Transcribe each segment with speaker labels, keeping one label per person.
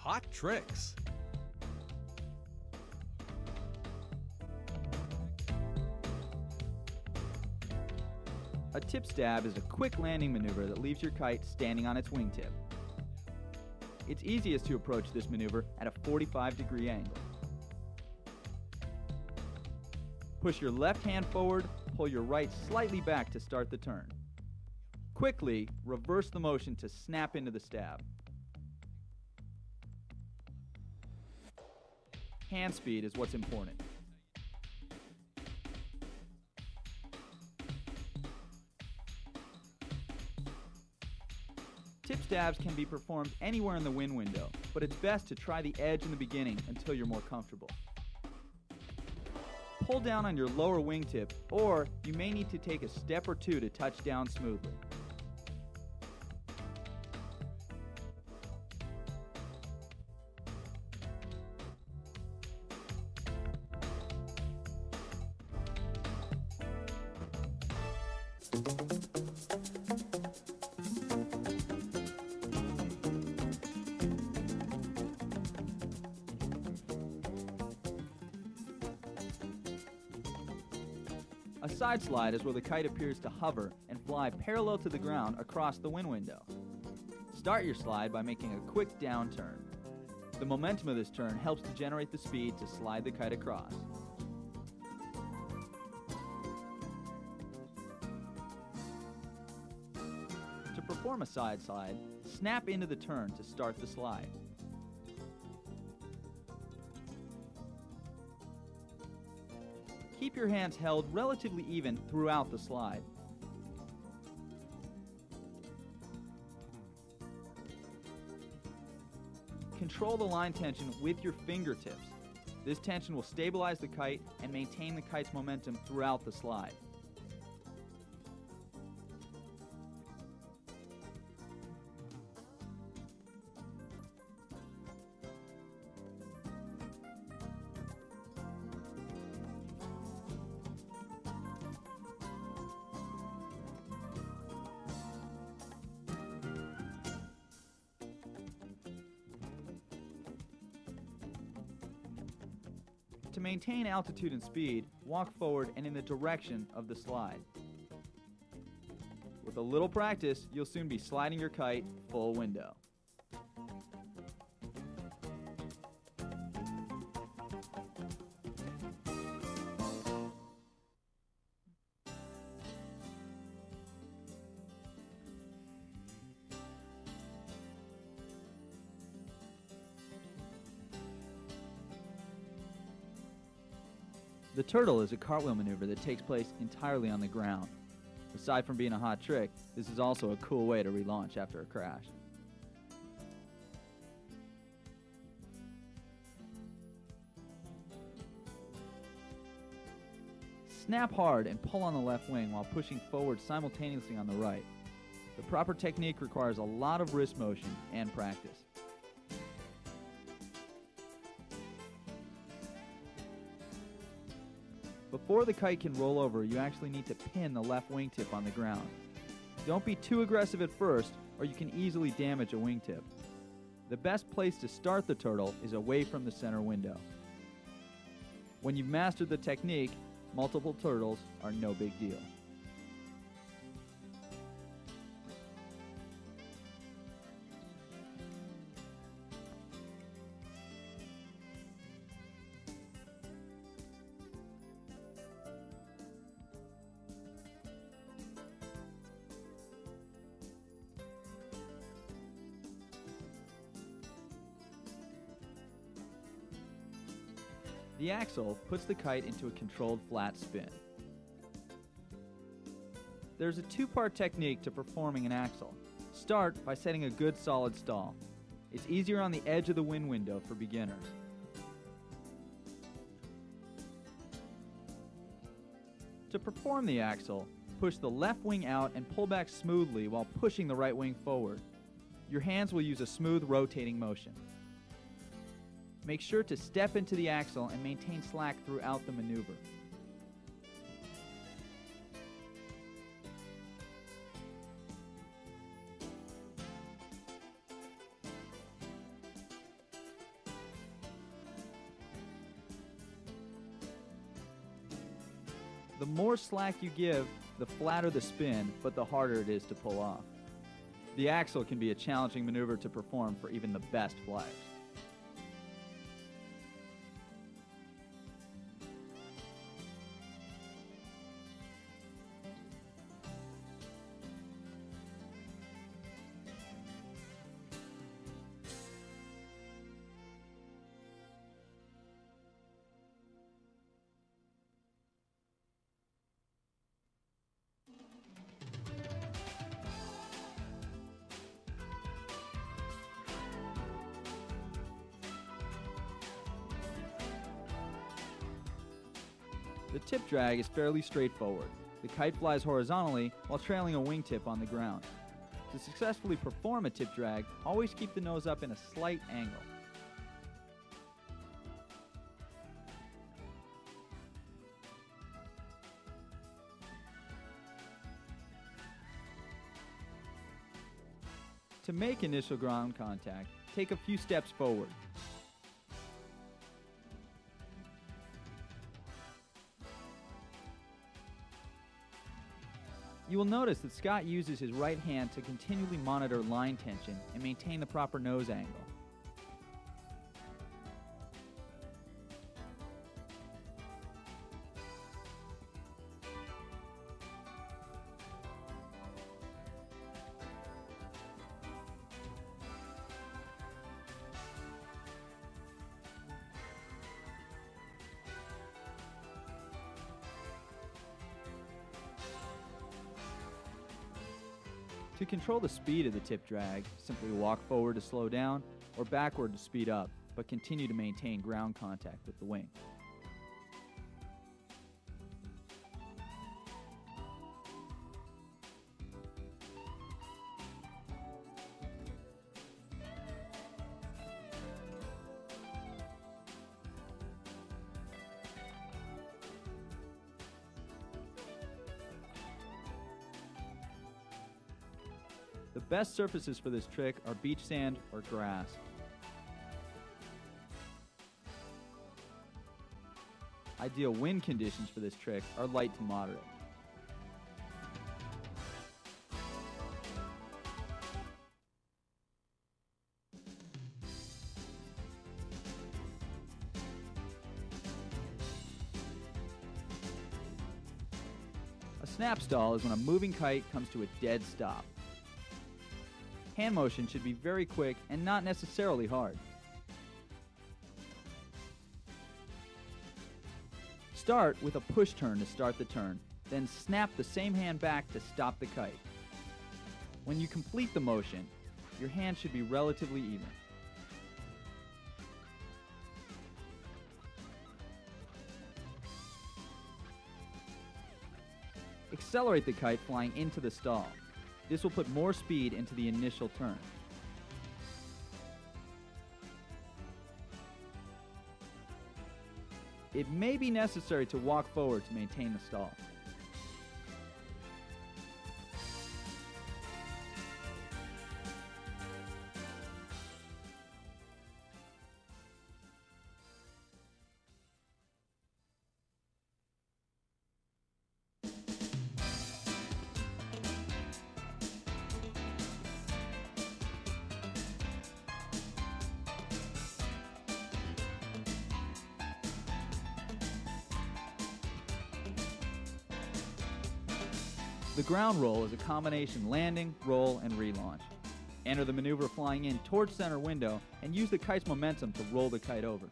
Speaker 1: hot tricks.
Speaker 2: A tip stab is a quick landing maneuver that leaves your kite standing on its wingtip. It's easiest to approach this maneuver at a 45-degree angle. Push your left hand forward, pull your right slightly back to start the turn. Quickly reverse the motion to snap into the stab. Hand speed is what's important. Tip stabs can be performed anywhere in the wind window, but it's best to try the edge in the beginning until you're more comfortable. Pull down on your lower wingtip, or you may need to take a step or two to touch down smoothly. A side slide is where the kite appears to hover and fly parallel to the ground across the wind window. Start your slide by making a quick down turn. The momentum of this turn helps to generate the speed to slide the kite across. To perform a side slide, snap into the turn to start the slide. Keep your hands held relatively even throughout the slide. Control the line tension with your fingertips. This tension will stabilize the kite and maintain the kite's momentum throughout the slide. To maintain altitude and speed, walk forward and in the direction of the slide. With a little practice, you'll soon be sliding your kite full window. The turtle is a cartwheel maneuver that takes place entirely on the ground. Aside from being a hot trick, this is also a cool way to relaunch after a crash. Snap hard and pull on the left wing while pushing forward simultaneously on the right. The proper technique requires a lot of wrist motion and practice. Before the kite can roll over, you actually need to pin the left wingtip on the ground. Don't be too aggressive at first, or you can easily damage a wingtip. The best place to start the turtle is away from the center window. When you've mastered the technique, multiple turtles are no big deal. The axle puts the kite into a controlled flat spin. There's a two-part technique to performing an axle. Start by setting a good solid stall. It's easier on the edge of the wind window for beginners. To perform the axle, push the left wing out and pull back smoothly while pushing the right wing forward. Your hands will use a smooth rotating motion. Make sure to step into the axle and maintain slack throughout the maneuver. The more slack you give, the flatter the spin, but the harder it is to pull off. The axle can be a challenging maneuver to perform for even the best flyers. The tip drag is fairly straightforward. The kite flies horizontally while trailing a wingtip on the ground. To successfully perform a tip drag, always keep the nose up in a slight angle. To make initial ground contact, take a few steps forward. You will notice that Scott uses his right hand to continually monitor line tension and maintain the proper nose angle. To control the speed of the tip drag, simply walk forward to slow down or backward to speed up, but continue to maintain ground contact with the wing. The best surfaces for this trick are beach sand or grass. Ideal wind conditions for this trick are light to moderate. A snap stall is when a moving kite comes to a dead stop. Hand motion should be very quick and not necessarily hard. Start with a push turn to start the turn, then snap the same hand back to stop the kite. When you complete the motion, your hand should be relatively even. Accelerate the kite flying into the stall. This will put more speed into the initial turn. It may be necessary to walk forward to maintain the stall. The ground roll is a combination landing, roll, and relaunch. Enter the maneuver flying in towards center window and use the kite's momentum to roll the kite over.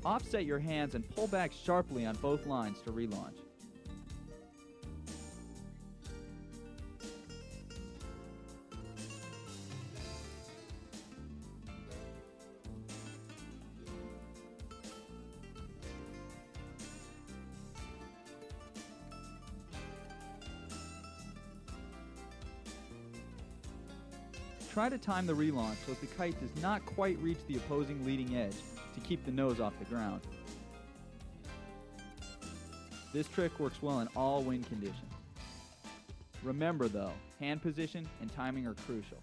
Speaker 2: Offset your hands and pull back sharply on both lines to relaunch. Try to time the relaunch so that the kite does not quite reach the opposing leading edge to keep the nose off the ground. This trick works well in all wind conditions. Remember though, hand position and timing are crucial.